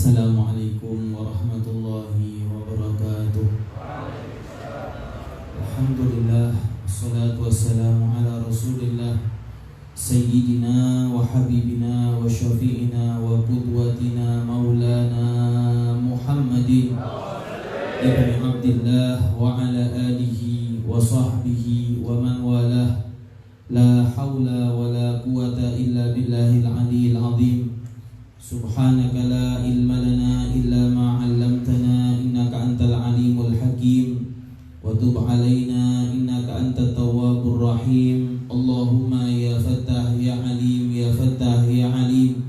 Assalamualaikum warahmatullahi wabarakatuh. Alhamdulillah, wassalatu wassalamu ala rasulillah Sayyidina wa habibina wa syafi'ina wa qudwatina maulana Muhammadin ibn Abdillah wa ala alihi wa sahbihi wa man walah. La hawla wa la quwata illa billahil aliyyil azim. Subhanaka la ilma lana illa ma 'allamtana innaka antal alimul hakim wa tub 'alaina innaka antat tawwabur rahim. Allahumma ya Fattah ya Alim ya Fattah ya Alim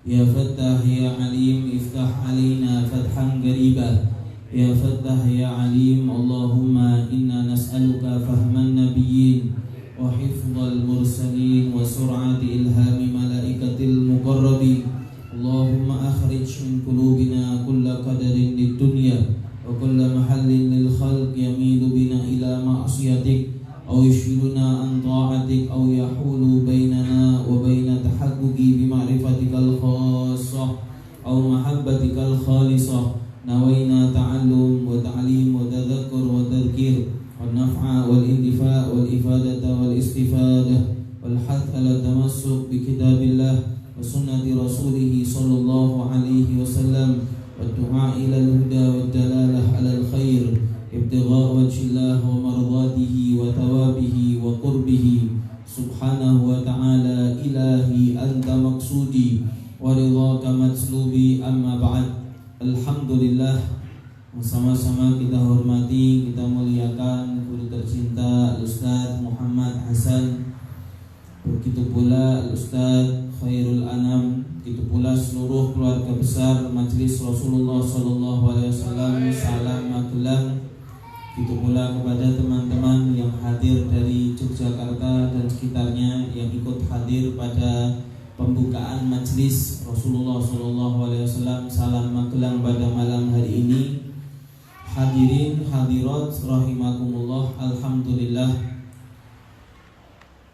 ya Fattah ya Alim iftah 'alaina fathan qariba ya Fattah ya Alim. Allahumma inna nas'aluka fahman nabiyyin wa hifdzal mursalin wa sur'ati ilhami malaikatil muqarrabin. Allahumma akhrij min qulubina kulla qadarin lid dunya wa kulla mahallin lil khalq yamilu bina ila ma'siyatik aw yushghiluna an ta'atik aw yahulu bainana wa baina tahaqquqi bi ma'rifatikal khassah aw mahabbatikal khalisah. Nawaina ta'allum wa ta'lim wa tadhakkur wa tadhkir wal naf'a wal intifa' wal ifadata wal istifadah wal hath ala tamassuk bi kitabillah wa sunnati rasulih sallallahu alaihi wasallam wa du'a ila al-huda wa dalalah ala al-khair ibtigha' wajhillah wa mardatihi wa thawabihi wa qurbihi subhanahu wa ta'ala. Ilahi anta maqsudi wa ridhaka matslubi. Amma ba'd. Alhamdulillah, sama-sama kita hormati, kita muliakan guru tercinta Ustaz Muhammad Hasan, begitu pula Ustaz Khairul Anam, begitu pula seluruh keluarga besar Majelis Rasulullah Sallallahu Alaihi Wasallam. Salam Magelang. Begitu pula kepada teman-teman yang hadir dari Yogyakarta dan sekitarnya yang ikut hadir pada pembukaan Majelis Rasulullah Sallallahu Alaihi Wasallam. Salam Magelang pada malam hari ini. Hadirin hadirat rahimakumullah. Alhamdulillah,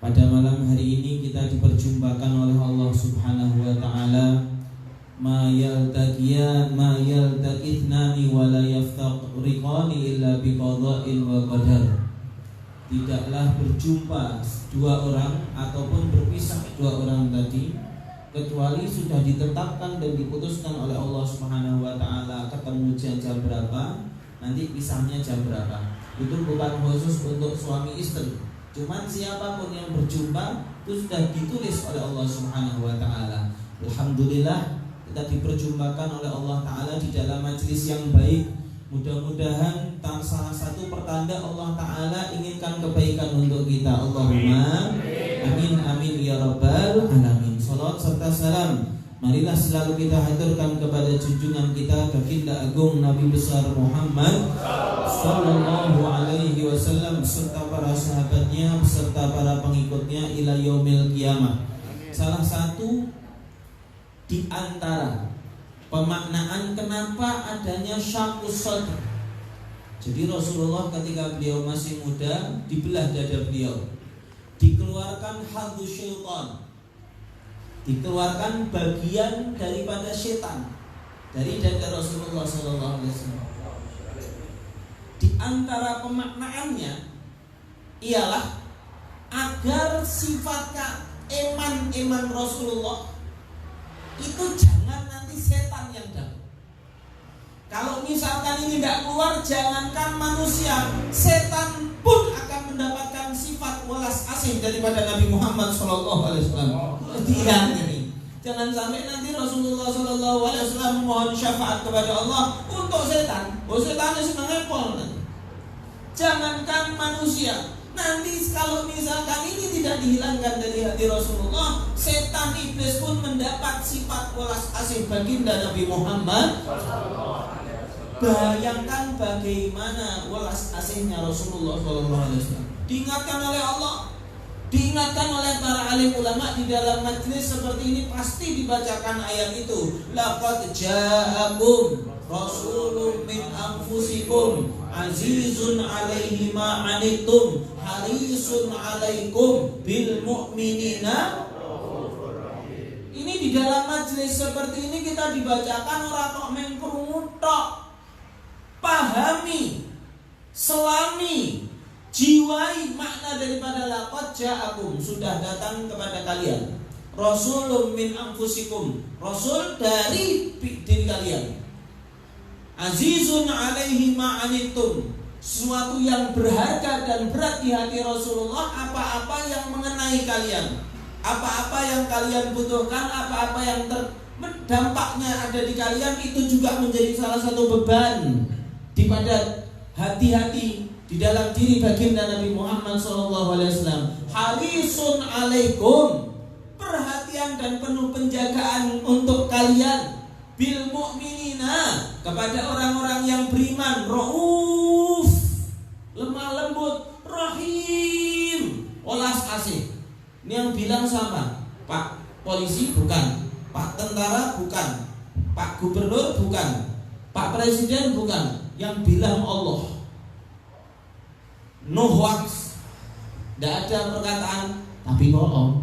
pada malam hari ini kita diperjumpakan oleh Allah Subhanahu wa taala. Ma yaltaqiyan ma yaltaqithnani wa la yaftariqani illa biqada'in wa qadar. Tidaklah berjumpa dua orang ataupun berpisah dua orang tadi kecuali sudah ditetapkan dan diputuskan oleh Allah Subhanahu wa taala ketemu jam berapa, nanti pisahnya jam berapa. Itu bukan khusus untuk suami istri. Cuman siapapun yang berjumpa itu sudah ditulis oleh Allah Subhanahu wa taala. Alhamdulillah, kita diperjumpakan oleh Allah taala di dalam majelis yang baik. Mudah-mudahan salah satu pertanda Allah taala inginkan kebaikan untuk kita. Allahumma amin amin ya rabbal alamin. Salawat serta salam marilah selalu kita haturkan kepada junjungan kita baginda agung Nabi besar Muhammad sallallahu alaihi wasallam serta para sahabatnya beserta para pengikutnya ila yaumil qiyamah. Salah satu di antara pemaknaan kenapa adanya syaqqus sadr. Jadi Rasulullah ketika beliau masih muda dibelah dada beliau, dikeluarkan hadzu syaitan, dikeluarkan bagian daripada setan dari dada Rasulullah sallallahu alaihi wasallam. Di antara pemaknaannya ialah agar sifat iman Rasulullah itu jangan nanti setan yang datang. Kalau misalkan ini tidak keluar, jangankan manusia, setan pun akan mendapatkan sifat welas asih daripada Nabi Muhammad SAW. Tidak ini. Jangan sampai nanti Rasulullah SAW mohon syafaat kepada Allah untuk setan. Oh, setan itu mengepol nanti. Jangankan manusia, nanti kalau misalkan ini tidak dihilangkan dari hati Rasulullah, setan iblis pun mendapat sifat welas asih baginda Nabi Muhammad. Bayangkan bagaimana welas asihnya Rasulullah SAW. Diingatkan oleh Allah, diingatkan oleh para alim ulama di dalam majlis seperti ini pasti dibacakan ayat itu. Laqad ja'akum rasulun min anfusikum azizun 'alaihi ma 'anittum harisun 'alaikum bil mu'minina. Ini di dalam majelis seperti ini kita dibacakan ora kok mung krungu tok. Pahami, selami, jiwai makna daripada laqad ja'akum, sudah datang kepada kalian rasulun min anfusikum, rasul dari diri kalian. Azizun alaihi ma'anittum, sesuatu yang berharga dan berat di hati Rasulullah, apa-apa yang mengenai kalian, apa-apa yang kalian butuhkan, apa-apa yang dampaknya ada di kalian, itu juga menjadi salah satu beban daripada hati-hati di dalam diri baginda Nabi Muhammad SAW. Harisun alaikum, perhatian dan penuh penjagaan untuk kalian, bil mu'minina, kepada orang-orang yang beriman, rauf, lemah lembut, rahim, welas asih. Ini yang bilang siapa? Pak polisi bukan, Pak tentara bukan, Pak gubernur bukan, Pak presiden bukan, yang bilang Allah. No hoax, tidak ada perkataan tapi bohong.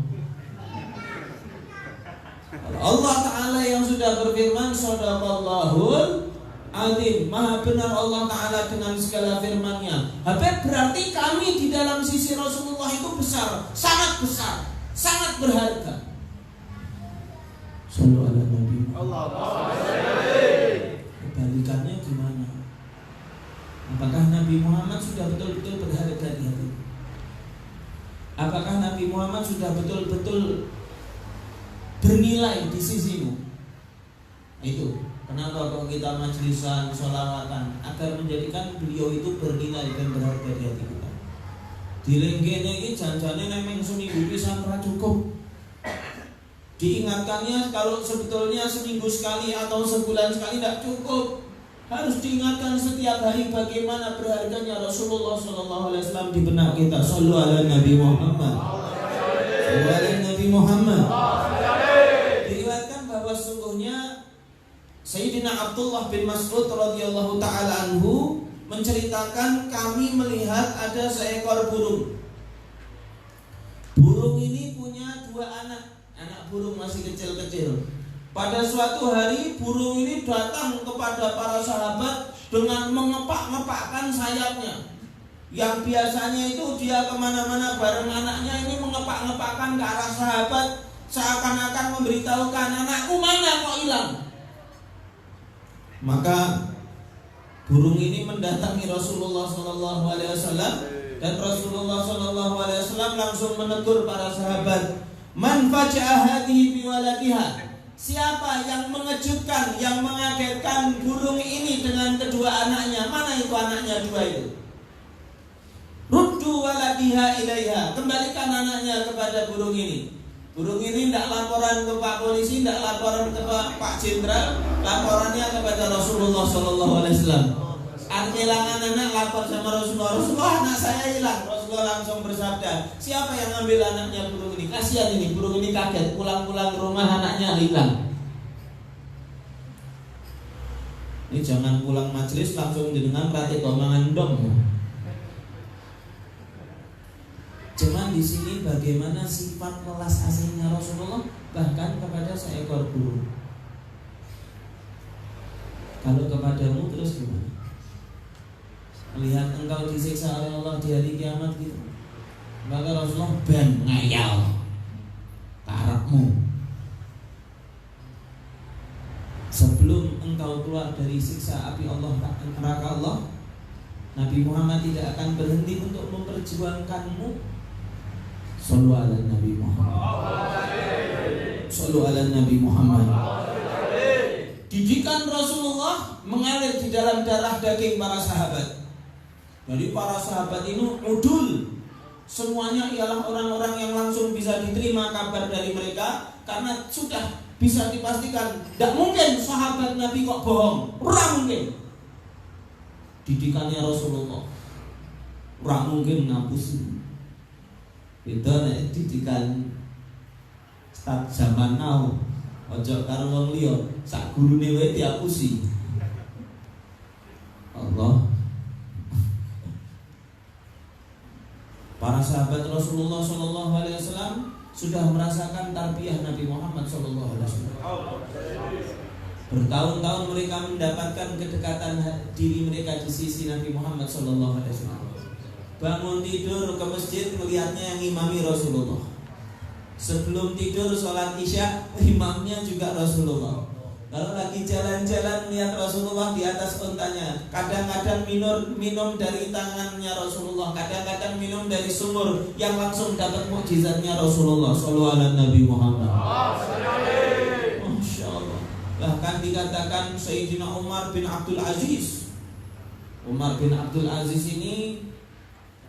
Allah Ta'ala yang sudah berfirman, Shadaqallahul Azim, maha benar Allah Ta'ala dengan segala firman-Nya. Berarti kami di dalam sisi Rasulullah itu besar, sangat besar, sangat berharga. Sallu ala Nabi. Kebalikannya gimana? Apakah Nabi Muhammad sudah betul-betul berharga di hati? Apakah Nabi Muhammad sudah betul-betul bernilai di sisimu? Itu kenapa kalau kita majlisan, sholawatan, agar menjadikan beliau itu bernilai dan berharga di hati kita. Di lenggene ini janjane nemeng seminggu pisan ora cukup. Diingatkannya kalau sebetulnya seminggu sekali atau sebulan sekali tidak cukup. Harus diingatkan setiap hari bagaimana berharganya Rasulullah SAW di benak kita. Shallu ala Nabi Muhammad. Shallu ala Nabi Muhammad. Diriwayatkan bahwa sesungguhnya Sayyidina Abdullah bin Mas'ud radhiyallahu taala anhu menceritakan, kami melihat ada seekor burung. Burung ini punya dua anak burung masih kecil-kecil. Pada suatu hari burung ini datang kepada para sahabat dengan mengepak-ngepakkan sayapnya. Yang biasanya itu dia kemana-mana bareng anaknya, ini mengepak-ngepakkan ke arah sahabat, seakan-akan memberitahukan, anakku mana kok hilang. Maka burung ini mendatangi Rasulullah SAW, dan Rasulullah SAW langsung menegur para sahabat, man faja'a hadhihi biwaladiha, siapa yang mengejutkan, yang mengagetkan burung ini dengan kedua anaknya? Mana itu anaknya dua itu? Ruddu waladiha ilaiha, kembalikan anaknya kepada burung ini. Burung ini tidak laporan ke Pak Polisi, tidak laporan ke Pak Jenderal, laporannya kepada Rasulullah SAW. Kehilangan anak, lapor sama Rasulullah. Rasulullah, anak saya hilang. Rasulullah langsung bersabda, siapa yang ambil anaknya burung ini? Kasihan ini, burung ini kaget, pulang-pulang ke rumah anaknya hilang. Ini jangan pulang majelis langsung dengan praktik omongan dong. Cuman di sini bagaimana sifat welas asihnya Rasulullah bahkan kepada seekor burung. Kalau kepadamu terus gimana? Melihat engkau disiksa oleh Allah di hari kiamat gitu, maka Rasulullah ben ngayal karepmu. Sebelum engkau keluar dari siksa api Allah, neraka Allah, Nabi Muhammad tidak akan berhenti untuk memperjuangkanmu. Shallu ala Nabi Muhammad. Shallu ala Nabi Muhammad. Didikan Rasulullah mengalir di dalam darah daging para sahabat. Jadi para sahabat ini udul, semuanya ialah orang-orang yang langsung bisa diterima kabar dari mereka, karena sudah bisa dipastikan tidak mungkin sahabat Nabi kok bohong, ora mungkin. Didikannya Rasulullah ora mungkin ngapusi. Itu nek didikan start zaman now, ojo karo wong liya, sak gurune wae diapusi. Allah. Para sahabat Rasulullah SAW sudah merasakan tarbiyah Nabi Muhammad SAW. Bertahun-tahun mereka mendapatkan kedekatan diri mereka di sisi Nabi Muhammad SAW. Bangun tidur ke masjid melihatnya yang imami Rasulullah. Sebelum tidur sholat isya imamnya juga Rasulullah. Kalau lagi jalan-jalan melihat Rasulullah di atas untanya. Kadang-kadang minum dari tangannya Rasulullah, kadang-kadang minum dari sumur yang langsung dapat mukjizatnya Rasulullah sallallahu alaihi Nabi Muhammad. Masya Allah. Bahkan dikatakan Sayyidina Umar bin Abdul Aziz. Umar bin Abdul Aziz ini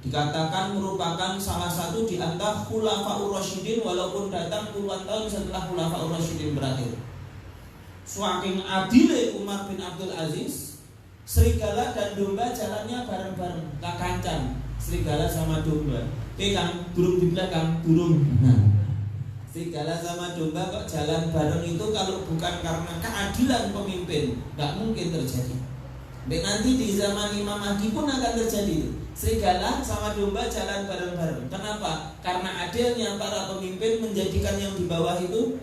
dikatakan merupakan salah satu di antara Khulafaur Rasyidin, walaupun datang puluhan tahun setelah Khulafaur Rasyidin berakhir. Saking adile Umar bin Abdul Aziz, serigala dan domba jalannya bareng-bareng, gak kancan. Serigala sama domba, kan burung di belakang, burung. Serigala sama domba kok jalan bareng itu kalau bukan karena keadilan pemimpin, gak mungkin terjadi. Baik, nanti di zaman Imam Mahdi pun akan terjadi. Serigala sama domba jalan bareng-bareng. Kenapa? Karena adilnya para pemimpin menjadikan yang di bawah itu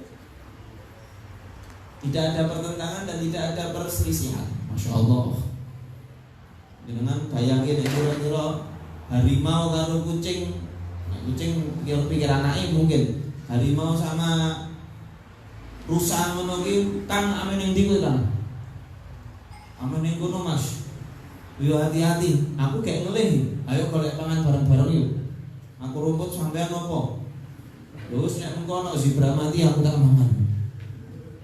tidak ada pertentangan dan tidak ada perselisihan. Masya Allah. Dengan bayangin kira-kira harimau karo kucing. Nah, kucing pikir anaknya mungkin. Harimau sama rusa ngono ki Kang amen ning ndi kowe Kang? Amen ning kono Mas. Yo hati-hati, aku kayak ngelih. Ayo golek pangan bareng-bareng yuk. Aku rumput sampean opo? Terus nek engko ana zebra mati aku tak mangan.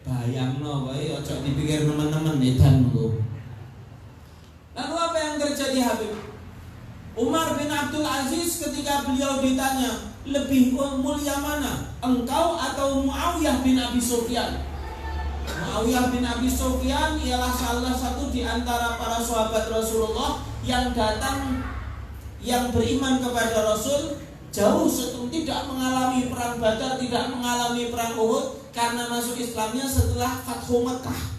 Bayangno wae ojo dipikir teman-teman edan ngono. Lalu apa yang terjadi Habib? Umar bin Abdul Aziz ketika beliau ditanya, lebih mulia mana, engkau atau Muawiyah bin Abi Sufyan? Muawiyah bin Abi Sufyan ialah salah satu di antara para sahabat Rasulullah yang datang, yang beriman kepada Rasul jauh sebelum, tidak mengalami perang Badar, tidak mengalami perang Uhud, karena masuk Islamnya setelah Fathu Makkah.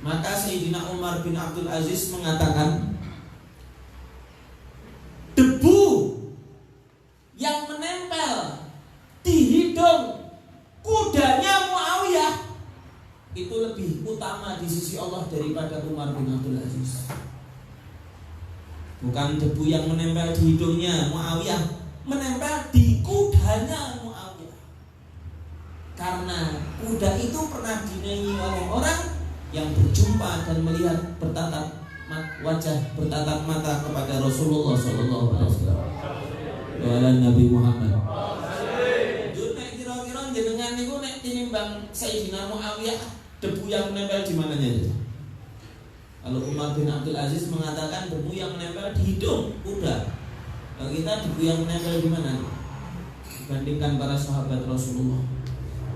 Maka Sayyidina Umar bin Abdul Aziz mengatakan, debu yang menempel di hidung kudanya Muawiyah itu lebih utama di sisi Allah daripada Umar bin Abdul Aziz. Bukan debu yang menempel di hidungnya Muawiyah, menempel di kudanya Muawiyah. Karena kuda itu pernah dinaiki oleh orang yang berjumpa dan melihat bertatap wajah, bertatap mata kepada Rasulullah sallallahu alaihi wasallam. Wa Nabi Muhammad. Yo nek kira-kira jenengan niku nek tinimbang Sayyidina Muawiyah, debu yang menempel di mananya itu? Kalau Umar bin Abdul Aziz mengatakan debu yang menempel di hidung kuda, kalau kita debu yang menempel di mana? Dibandingkan para sahabat Rasulullah.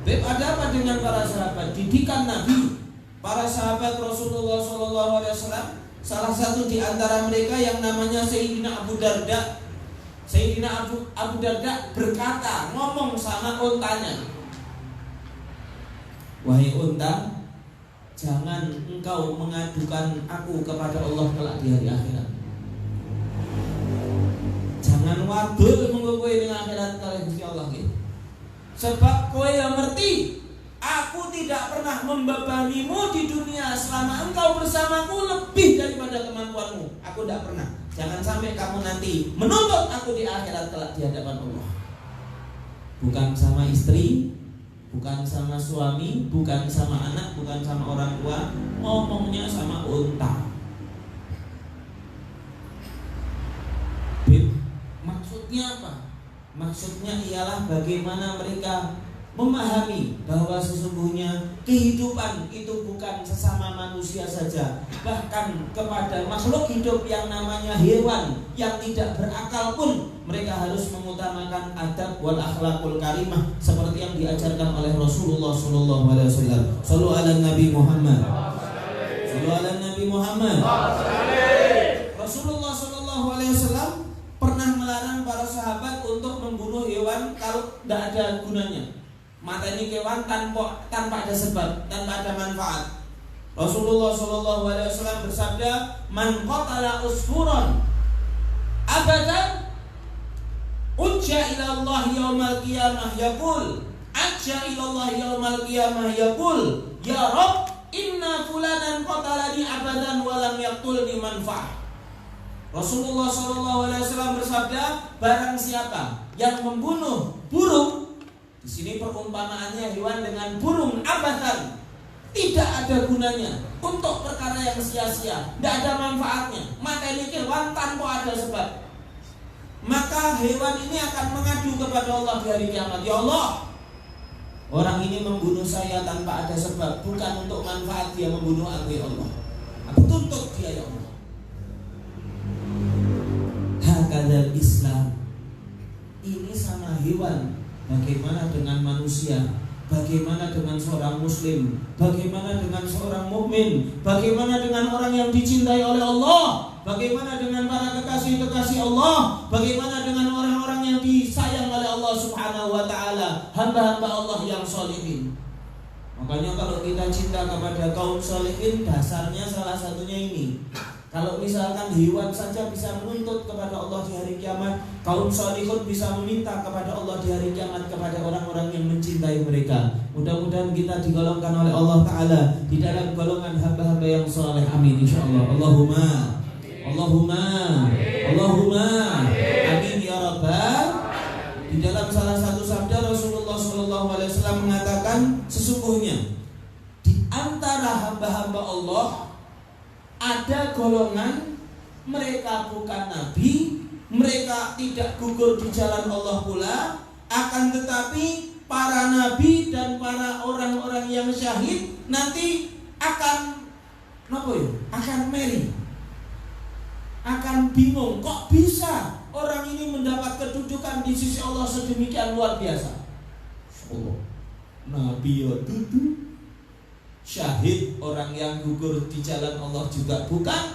Ada apa dengan para sahabat? Didikan Nabi, para sahabat Rasulullah SAW. Salah satu di antara mereka yang namanya Sayyidina Abu Darda. Sayyidina Abu Darda berkata, ngomong sama untanya, wahai unta, jangan engkau mengadukan aku kepada Allah kelak di hari akhirat. Jangan wadul mengko kowe ning akhirat kali Gusti Allah iki. Sebab kowe yang ngerti, aku tidak pernah membebanimu di dunia selama engkau bersamaku lebih daripada kemampuanmu. Aku tidak pernah. Jangan sampai kamu nanti menuntut aku di akhirat kelak di hadapan Allah. Bukan sama istri, bukan sama suami, bukan sama anak, bukan sama orang tua, ngomongnya sama unta. Maksudnya apa? Maksudnya ialah bagaimana mereka memahami bahwa sesungguhnya kehidupan itu bukan sesama manusia saja, bahkan kepada makhluk hidup yang namanya hewan yang tidak berakal pun mereka harus mengutamakan adab wal akhlakul karimah seperti yang diajarkan oleh Rasulullah sallallahu alaihi wasallam. Shallu ala Nabi Muhammad. Shallu ala Nabi Muhammad. Rasulullah sallallahu alaihi wasallam pernah melarang para sahabat untuk membunuh hewan kalau tidak ada gunanya. Mata ini hewan tanpa ada sebab, tanpa ada manfaat. Rasulullah sallallahu alaihi wasallam bersabda, "Man qatala usfuran abadan Ujja ila Allah yaumal qiyamah yaqul, ajja ila Allah yaumal qiyamah yaqul, ya Rabb, inna fulanan qatalani abadan wa lam yaqtulni manfa'ah. Rasulullah SAW bersabda, barang siapa yang membunuh burung, di sini perumpamaannya hewan dengan burung abadan, tidak ada gunanya untuk perkara yang sia-sia, tidak ada manfaatnya, maka ini hewan tanpa ada sebab, maka hewan ini akan mengadu kepada Allah di hari kiamat. Ya Allah, orang ini membunuh saya tanpa ada sebab, bukan untuk manfaat dia membunuh aku ya Allah, aku tuntut dia ya Allah. Hakadal Islam, ini sama hewan. Bagaimana dengan manusia? Bagaimana dengan seorang muslim? Bagaimana dengan seorang mukmin? Bagaimana dengan orang yang dicintai oleh Allah? Bagaimana dengan para kekasih-kekasih Allah? Bagaimana dengan orang-orang yang disayang oleh Allah Subhanahu wa taala, hamba-hamba Allah yang sholihin? Makanya kalau kita cinta kepada kaum sholihin, dasarnya salah satunya ini. Kalau misalkan hewan saja bisa menuntut kepada Allah di hari kiamat, kaum sholihun bisa meminta kepada Allah di hari kiamat kepada orang-orang yang mencintai mereka. Mudah-mudahan kita digolongkan oleh Allah Ta'ala di dalam golongan hamba-hamba yang soleh. Amin insyaallah. Allahumma amin ya rabbal. Di dalam salah satu sabda Rasulullah SAW mengatakan, sesungguhnya di antara hamba-hamba Allah ada golongan mereka bukan nabi, mereka tidak gugur di jalan Allah pula, akan tetapi para nabi dan para orang-orang yang syahid nanti akan meri, akan bingung, kok bisa orang ini mendapat kedudukan di sisi Allah sedemikian luar biasa. Allah, nabi ya duduk, syahid orang yang gugur di jalan Allah juga bukan.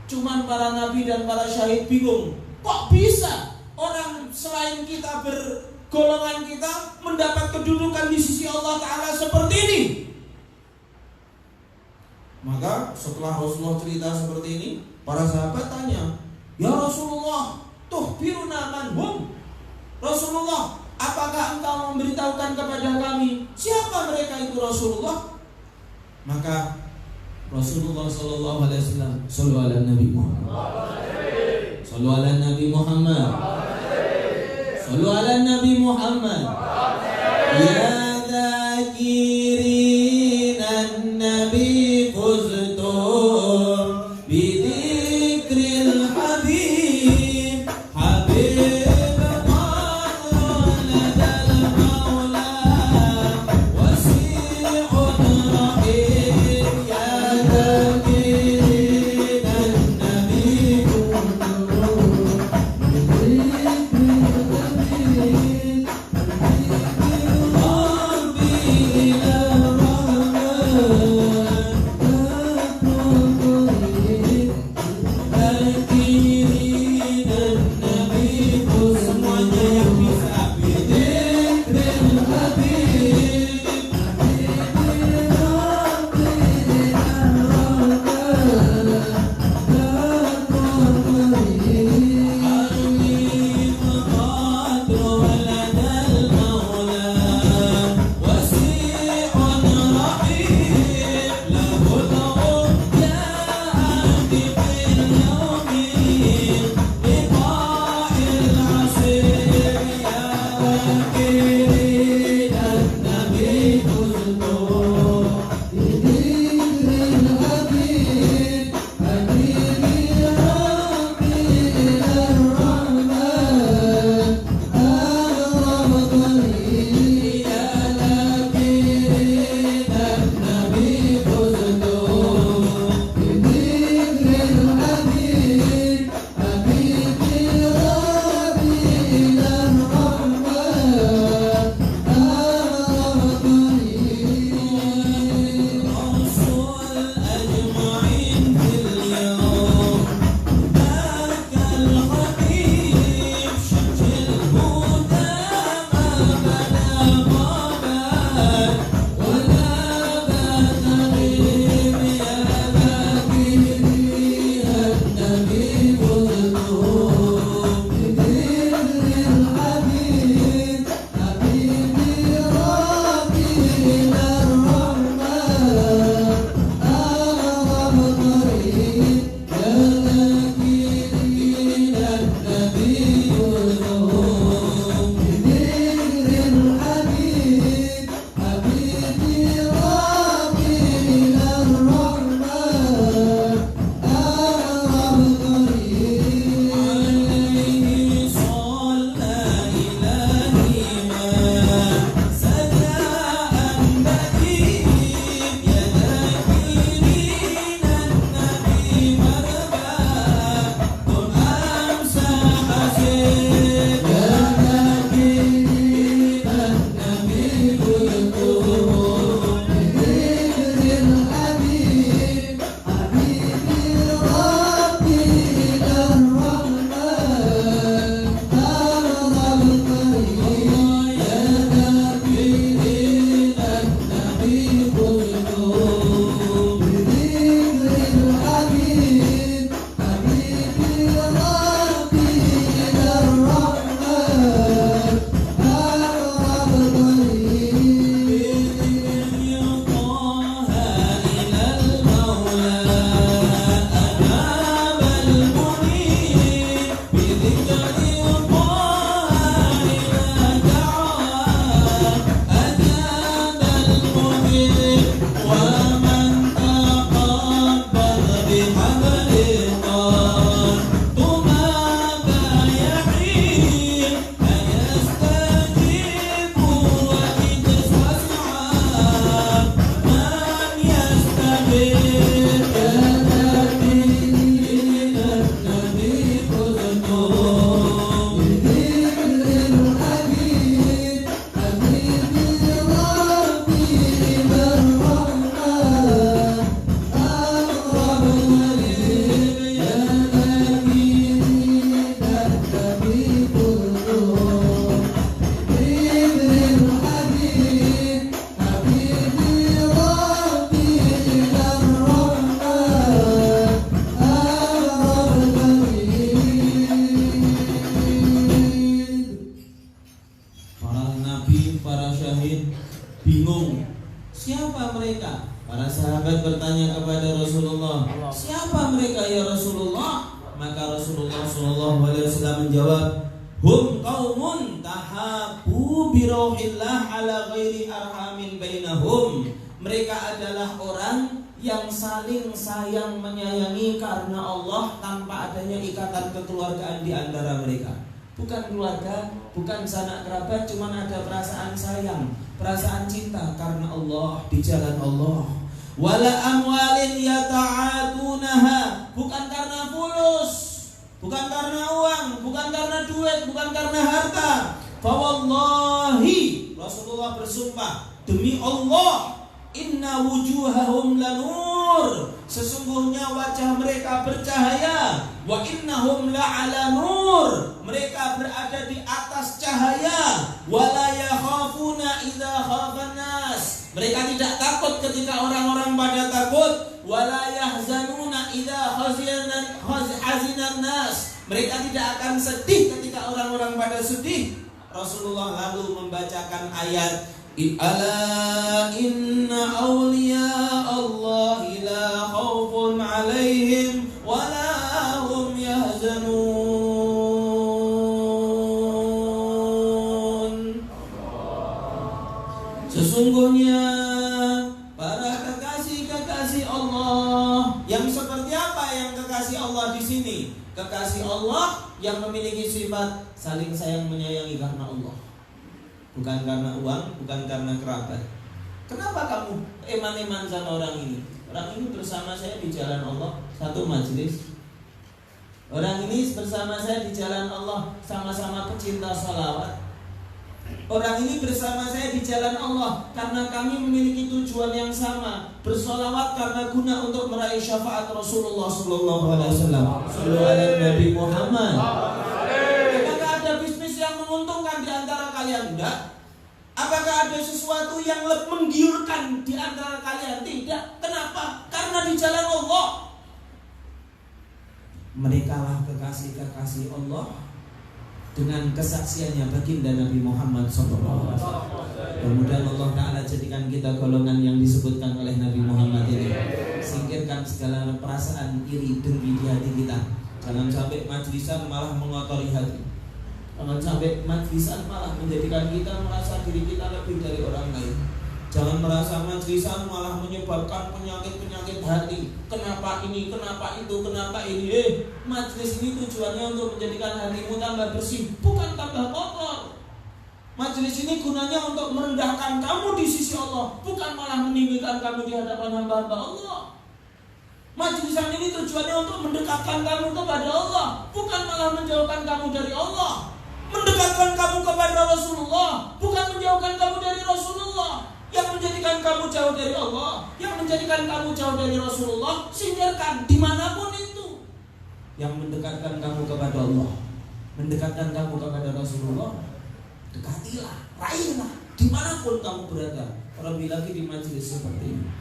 Cuman para nabi dan para syahid bingung, kok bisa orang selain kita bergolongan kita mendapat kedudukan di sisi Allah Ta'ala seperti ini. Maka setelah Rasulullah cerita seperti ini, para sahabat tanya, ya Rasulullah, tuhbiruna man hum? Rasulullah, apakah engkau memberitahukan kepada kami siapa mereka itu Rasulullah? Maka Rasulullah sallallahu alaihi wasallam, sallu ala Nabi Muhammad, sallu ala Nabi Muhammad, sallu ala Nabi Muhammad, ya dzakirinan nabi fuztum bidzikril habib habib Bila Siapa mereka? Para sahabat bertanya kepada Rasulullah, siapa mereka ya Rasulullah? Maka Rasulullah SAW menjawab, hum qaumun tahabu birauhillah ala ghairi arhamin bainahum. Mereka adalah orang yang saling sayang menyayangi karena Allah tanpa adanya ikatan kekeluargaan di antara mereka. Bukan keluarga, bukan sanak kerabat, cuma ada perasaan sayang, perasaan cinta karena Allah, di jalan Allah. Wala amwalin yata'atunaha, bukan karena fulus, bukan karena uang, bukan karena duit, bukan karena harta. Fawallahi, Rasulullah bersumpah, demi Allah, inna wujuhahum lanur, sesungguhnya wajah mereka bercahaya. Wa innahum la'ala nur, mereka berada di atas cahaya. Wala yakhafuna idza khafan nas, mereka tidak takut ketika orang-orang pada takut. Wala yahzanuna idza hazinan nas, mereka tidak akan sedih ketika orang-orang pada sedih. Rasulullah lalu membacakan ayat, ala inna awliya Allah la khawfun alaihim wa la hum yahzanun. Sesungguhnya para kekasih-kekasih Allah, yang seperti apa yang kekasih Allah di sini? Kekasih Allah yang memiliki sifat saling sayang menyayangi karena Allah, bukan karena uang, bukan karena kerabat. Kenapa kamu eman-eman sama orang ini? Orang ini bersama saya di jalan Allah, satu majelis. Orang ini bersama saya di jalan Allah, sama-sama pecinta sholawat. Orang ini bersama saya di jalan Allah karena kami memiliki tujuan yang sama, bersolawat karena guna untuk meraih syafaat Rasulullah Sallallahu Alaihi Wasallam. Sallallahu alaihi Nabi Muhammad. Apakah ada bisnis yang menguntungkan di antara kalian? Tidak. Apakah ada sesuatu yang menggiurkan di antara kalian? Tidak. Kenapa? Karena di jalan Allah. Mereka lah kekasih-kekasih Allah dengan kesaksiannya baginda Nabi Muhammad SAW. Kemudian Allah Ta'ala jadikan kita golongan yang disebutkan oleh Nabi Muhammad ini. Singkirkan segala perasaan iri dengki di hati kita. Jangan sampai majlisan malah mengotori hati. Jangan sampai majlisan malah menjadikan kita merasa diri kita lebih dari orang lain. Jangan merasa majlisan malah menyebabkan penyakit-penyakit hati. Kenapa ini, kenapa itu, kenapa ini? Majlis ini tujuannya untuk menjadikan hatimu tambah bersih, bukan tambah kotor. Majlis ini gunanya untuk merendahkan kamu di sisi Allah, bukan malah meninggikan kamu di hadapan hamba-hamba Allah. Majlisan ini tujuannya untuk mendekatkan kamu kepada Allah, bukan malah menjauhkan kamu dari Allah. Mendekatkan kamu kepada Rasulullah, bukan menjauhkan kamu dari Rasulullah. Yang menjadikan kamu jauh dari Allah, yang menjadikan kamu jauh dari Rasulullah, singkirkan dimanapun itu. Yang mendekatkan kamu kepada Allah, mendekatkan kamu kepada Rasulullah, dekatilah, raihlah dimanapun kamu berada. Terlebih lagi di majelis seperti ini.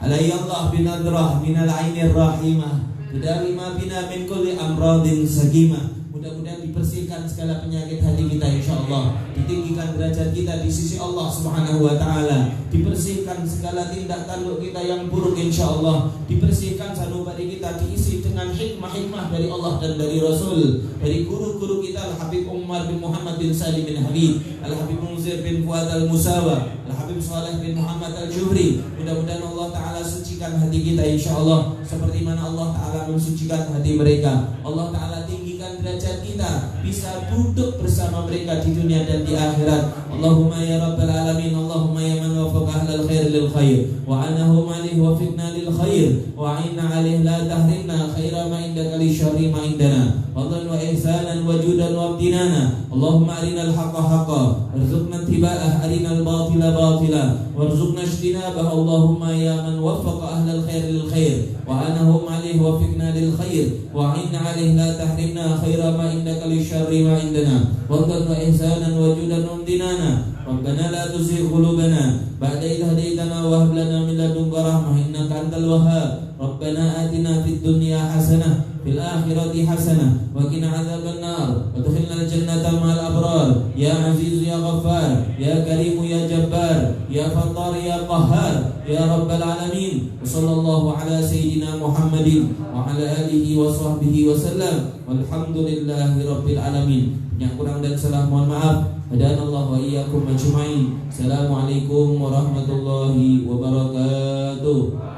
Alayyallah binadrah minal ainir rahimah, bidalima bina min kulli amradin sagimah. Mudah-mudahan dibersihkan segala penyakit hati kita insyaallah, ditinggikan derajat kita di sisi Allah Subhanahu wa taala, dibersihkan segala tindak tanduk kita yang buruk insyaallah, dibersihkan sanubari kita diisi dengan hikmah-hikmah dari Allah dan dari Rasul, dari guru-guru kita Al-Habib Umar bin Muhammad bin Salim bin Habib, Al-Habib Munzir bin Fuad Al-Musawa, Al-Habib Saleh bin Muhammad Al-Jufri. Mudah-mudahan Allah taala sucikan hati kita insyaallah seperti mana Allah taala mensucikan hati mereka. Allah taala tinggikan derajat kita, bisa duduk bersama mereka di dunia dan di akhirat. Allahumma ya rabbal alamin, Allahumma ya man wafaqa ahlal khair lil khair wa anahum alaihi wafiqna lil khair wa a'inna alaihi la tahrimna khaira ma indaka li syarri ma indana fadlan wa ihsanan wa judan wa abdinana. Allahumma arinal haqqa haqqa warzuqna ittiba'ah, arinal batila batila warzuqna ijtinabah. Allahumma ya man wafaqa ahlal khair lil khair wa anahum alaihi wafiqna lil khair wa a'inna alaihi la tahrimna khaira ma indaka li syarri ma indana fadlan wa ihsanan wa judan wa abdinana. Rabbana la tuzigh qulubana ba'da idh hadaytana wa hab lana min ladunka rahmah innaka antal wahhab. Rabbana atina fid dunya hasanah fil akhirati hasanah wa qina adzabannar wa adkhilnal jannata ma'al abrar ya aziz ya ghaffar ya karim ya jabbar ya fattar ya qahhar ya rabbal alamin. Sallallahu ala sayyidina Muhammadin wa ala alihi wa sahbihi wa sallam walhamdulillahi rabbil alamin. Yang kurang dan salah mohon maaf. Hadanallahu wa iyyakum ajmain. Assalamualaikum warahmatullahi wabarakatuh.